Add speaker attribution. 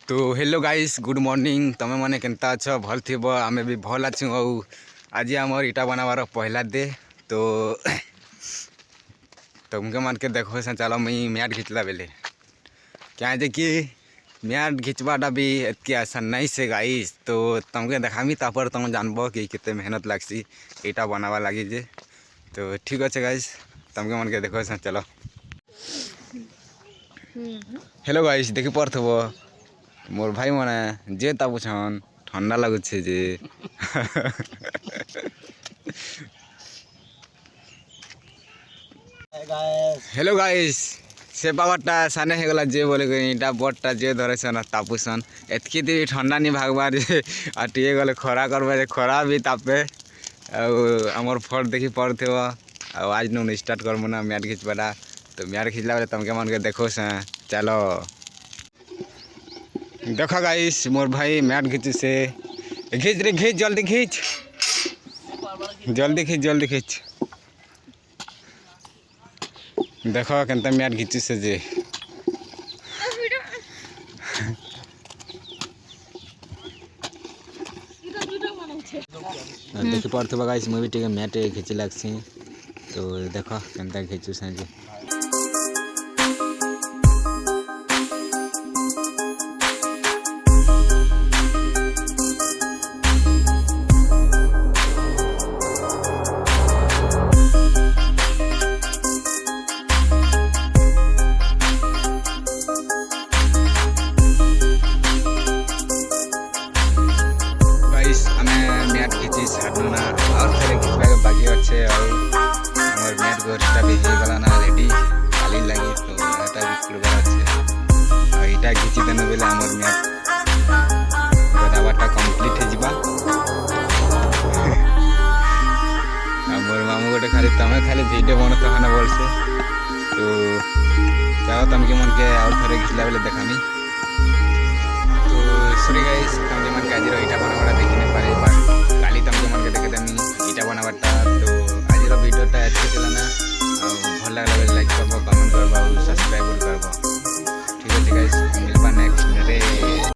Speaker 1: तो hello guys good morning तमें मैंने केनता अच्छ भल थी आम भी भल अच्छु आज आमर इटा बनाबार पहला दे तो तुमके मन के देखो से चलो मुई मैट घिचला बेले क्या जे कि मैट घिचवाटा भी एतकी आसान नहीं से गाइस तो तुमके देखामी तापर तुम जानब कि कितने मेहनत लगसी इटा बनावा लगी जे तो ठीक अच्छे गाइस तुमके मन के देखो से चलो हेलो गाइस देखी पड़थब मोर भाई मैंने जे तापुछन ठंडा लगुचे जे हेलो गाइस से पावरटा साने हो गला जे बोले इटा बटटा जे धरे सन तापुसन एतकी दी ठंडा नहीं भागबार जे आ टिए गले खरा करबे जे खरा भी तापे आमर फट देखी पड़थब आज नु स्टार्ट करमु ना मैट घिचबाटा तो मैट घिचला बेले तुमके मन के देखो से चलो देखा गाइस मोर भाई मैट घिच से घिच रे घिच जल्दी खींच जल्दी खींच देखो केनता मैट घिची से जे देखी पड़थब गाइस मुई भी टिके मैट घिची लागसी तो देखो केनता घिचू से जे साधना और थे घिचवा के बाकी अच्छे और हमारे मैट गोटा भी हो गला ना रेडी खाली लगी तो एटा भी करबार अच्छे और इटा घिची देने बेले हमार मैट गोदाबाटा कंप्लीट हो जिबा मोर मामू गोटे खाली तमे खाली वीडियो बनत खाना बोल से तो चलो तुमके मन के और थे घिचला बेले देखामी तो सॉरी गाइस तुमके मन के आज इटा बनावाटा देखि नहीं पारे काली तुमके मन के देखे देमी इटा बनावाटा